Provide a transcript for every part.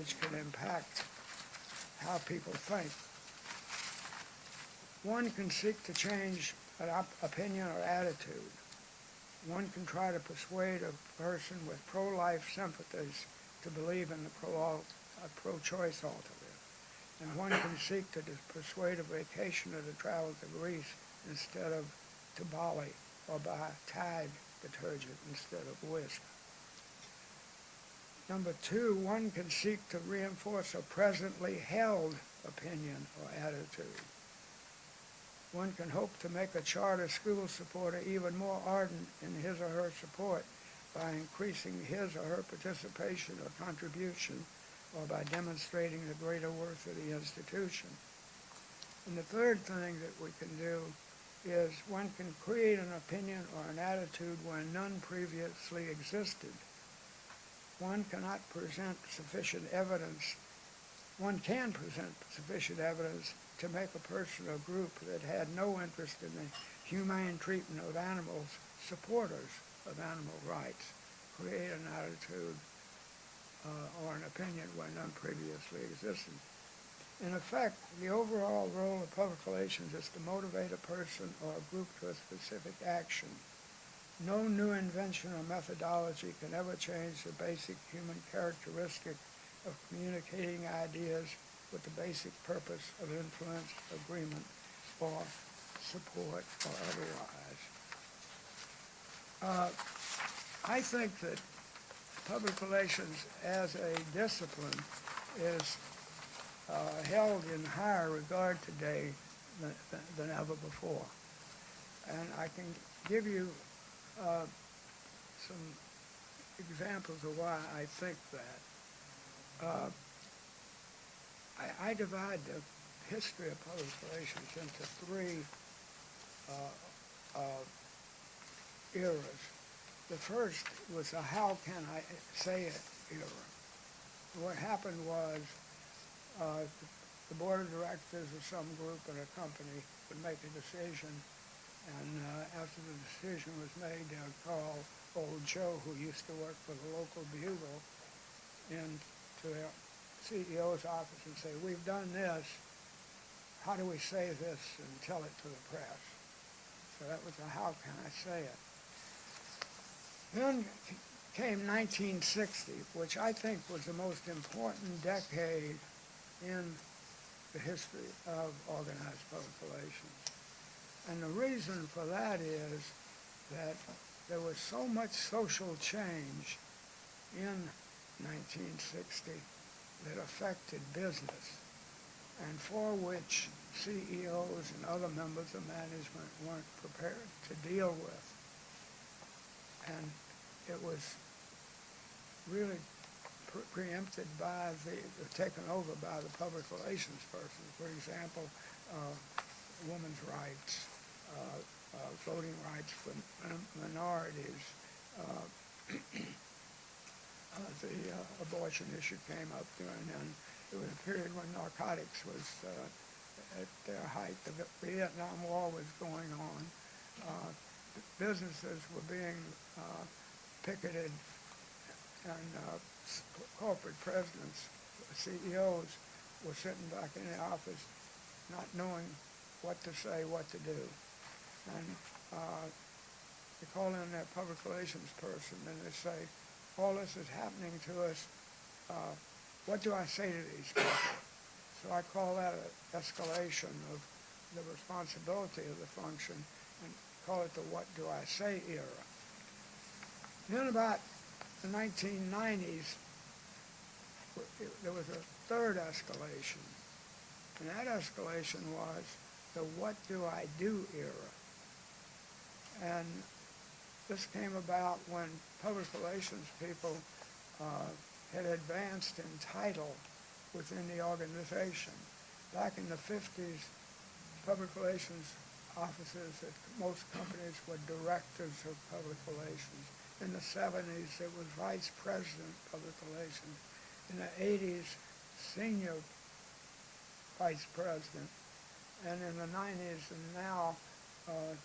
which can impact how people think. One can seek to change an opinion or attitude. One can try to persuade a person with pro-life sympathies to believe in the pro-choice alternative. And one can seek to persuade a vacationer to travel to Greece instead of to Bali, or buy Tide detergent instead of Wisp. Number two, one can seek to reinforce a presently held opinion or attitude. One can hope to make a charter school supporter even more ardent in his or her support by increasing his or her participation or contribution, or by demonstrating the greater worth of the institution. And the third thing that we can do is one can create an opinion or an attitude where none previously existed. One can present sufficient evidence to make a person or group that had no interest in the humane treatment of animals supporters of animal rights, create an attitude or an opinion where none previously existed. In effect, the overall role of public relations is to motivate a person or a group to a specific action. No new invention or methodology can ever change the basic human characteristic of communicating ideas with the basic purpose of influence, agreement, or support, or otherwise. I think that public relations as a discipline is held in higher regard today than ever before. And I can give you some examples of why I think that. I divide the history of public relations into three eras. The first was a how can I say it era. What happened was the board of directors of some group in a company would make a decision, and after the decision was made, they would call old Joe, who used to work for the local Bugle, into their CEO's office and say, we've done this, how do we say this and tell it to the press? So that was a how can I say it. Then came 1960, which I think was the most important decade in the history of organized public relations. And the reason for that is that there was so much social change in 1960 that affected business, and for which CEOs and other members of management weren't prepared to deal with. And it was really preempted by taken over by the public relations person. For example, women's rights, voting rights for minorities, the abortion issue came up during then. It was a period when narcotics was at their height. The Vietnam War was going on. Businesses were being picketed, and corporate presidents, CEOs, were sitting back in the office not knowing what to say, what to do. And they call in their public relations person and they say, all this is happening to us. What do I say to these people? So I call that an escalation of the responsibility of the function and call it the what do I say era. Then about the 1990s, there was a third escalation. And that escalation was the what do I do era. And this came about when public relations people had advanced in title within the organization. Back in the 50s, public relations officers at most companies were directors of public relations. In the 70s, it was vice president of public relations. In the 80s, senior vice president. And in the 90s and now, a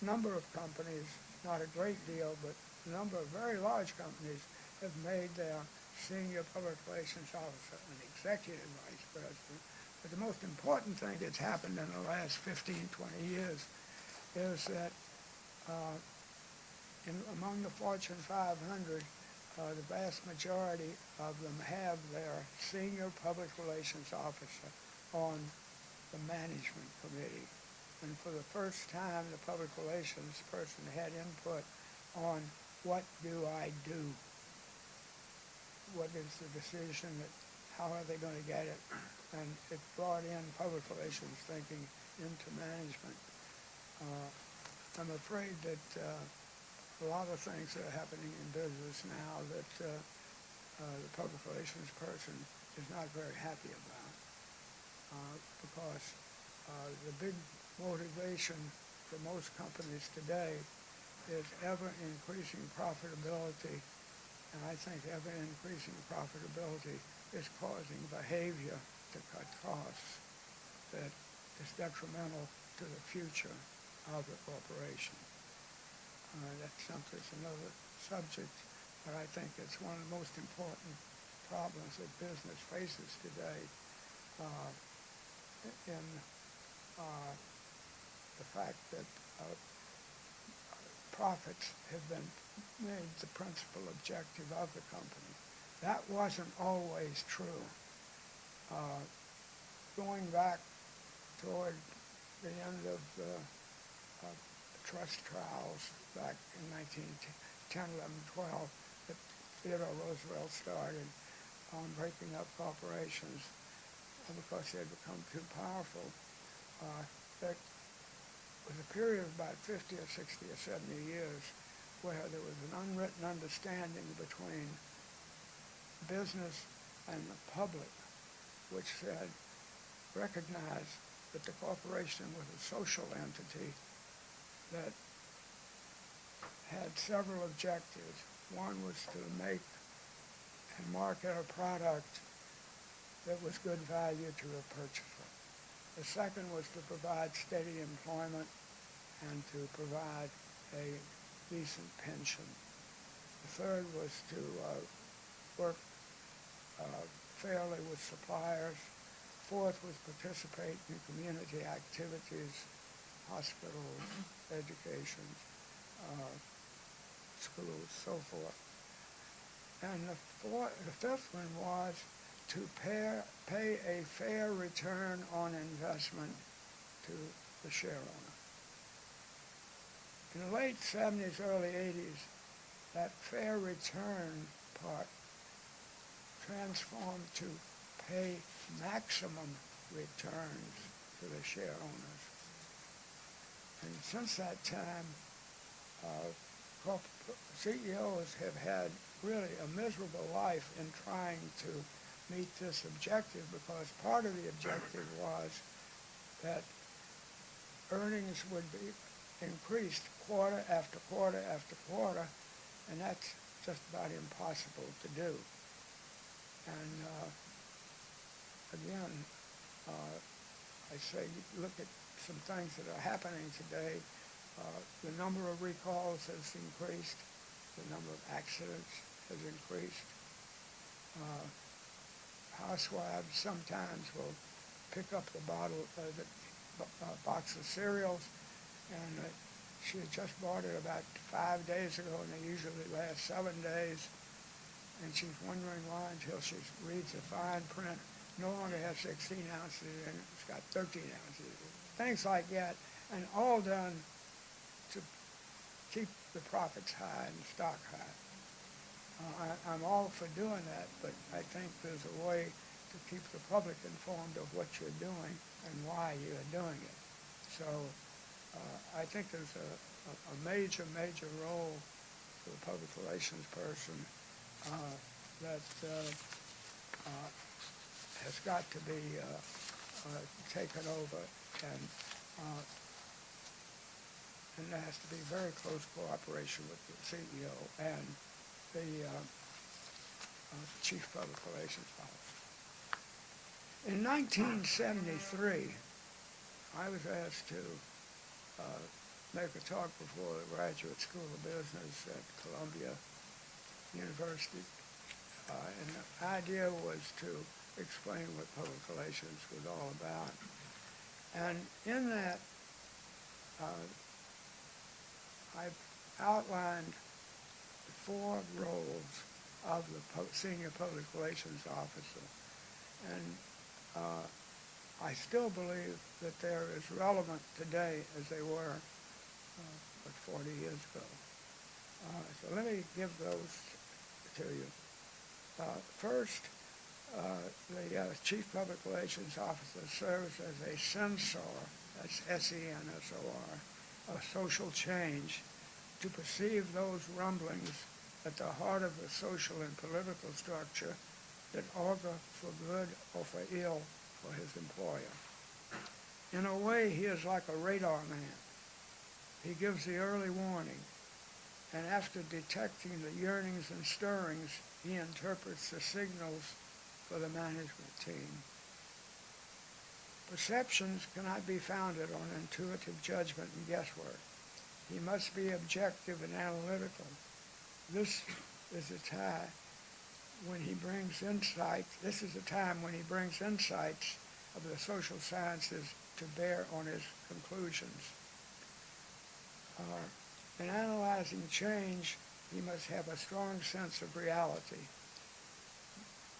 number of companies, not a great deal, but a number of very large companies have made their senior public relations officer, an executive vice president. But the most important thing that's happened in the last 15, 20 years is that among the Fortune 500, the vast majority of them have their senior public relations officer on the management committee. And for the first time, the public relations person had input on what do I do? What is the decision that, how are they going to get it? And it brought in public relations thinking into management. I'm afraid that a lot of things that are happening in business now that the public relations person is not very happy about because the big motivation for most companies today is ever-increasing profitability, and I think ever-increasing profitability is causing behavior to cut costs that is detrimental to the future of the corporation. That's another subject, but I think it's one of the most important problems that business faces today in the fact that profits have been made the principal objective of the company. That wasn't always true. Going back toward the end of the trust trials back in 1910, 11, 12, that Theodore Roosevelt started on breaking up corporations because they had become too powerful. There was a period of about 50 or 60 or 70 years where there was an unwritten understanding between business and the public, which said, recognize that the corporation was a social entity that had several objectives. One was to make and market a product that was good value to the purchaser. The second was to provide steady employment and to provide a decent pension. The third was to work fairly with suppliers. Fourth was participate in community activities, hospitals, education, schools, so forth. And the fifth one was to pay a fair return on investment to the share owner. In the late 70s, early 80s, that fair return part transformed to pay maximum returns to the share owners. And since that time, CEOs have had really a miserable life in trying to meet this objective, because part of the objective was that earnings would be increased quarter after quarter after quarter, and that's just about impossible to do. And again, I say look at some things that are happening today. The number of recalls has increased. The number of accidents has increased. Housewives sometimes will pick up the box of cereals, and she had just bought it about 5 days ago, and they usually last 7 days. And she's wondering why until she reads the fine print. No longer has 16 ounces in it, it's got 13 ounces. Things like that, and all done to keep the profits high and the stock high. I'm all for doing that, but I think there's a way to keep the public informed of what you're doing and why you're doing it. So I think there's a major role for the public relations person that has got to be taken over, and there has to be very close cooperation with the CEO and the Chief Public Relations Officer. In 1973, I was asked to make a talk before the Graduate School of Business at Columbia University And the idea was to explain what public relations was all about. And in that, I outlined the four roles of the senior public relations officer. And I still believe that they're as relevant today as they were, 40 years ago. So let me give those to you. First, the Chief Public Relations Officer serves as a censor, that's S-E-N-S-O-R, of social change, to perceive those rumblings at the heart of the social and political structure that augur for good or for ill for his employer. In a way, he is like a radar man. He gives the early warning, and after detecting the yearnings and stirrings, he interprets the signals for the management team. Perceptions cannot be founded on intuitive judgment and guesswork. He must be objective and analytical. This is a time when he brings insights. This is a time when he brings insights of the social sciences to bear on his conclusions. In analyzing change, he must have a strong sense of reality,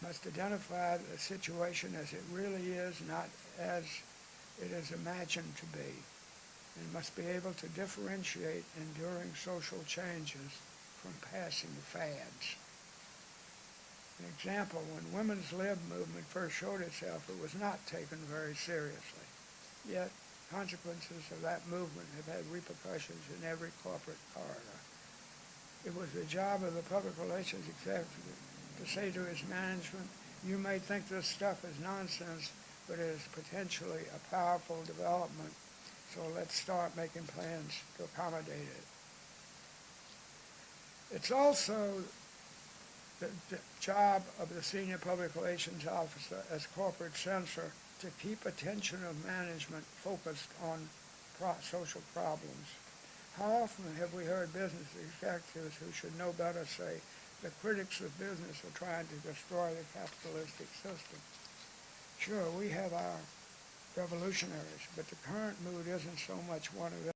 must identify the situation as it really is, not as it is imagined to be, and must be able to differentiate enduring social changes from passing fads. An example, when women's lib movement first showed itself, it was not taken very seriously. Yet, consequences of that movement have had repercussions in every corporate corridor. It was the job of the public relations executive to say to his management, you may think this stuff is nonsense, but it is potentially a powerful development, so let's start making plans to accommodate it. It's also the job of the senior public relations officer as corporate censor to keep attention of management focused on social problems. How often have we heard business executives who should know better say, the critics of business are trying to destroy the capitalistic system? Sure, we have our revolutionaries, but the current mood isn't so much one of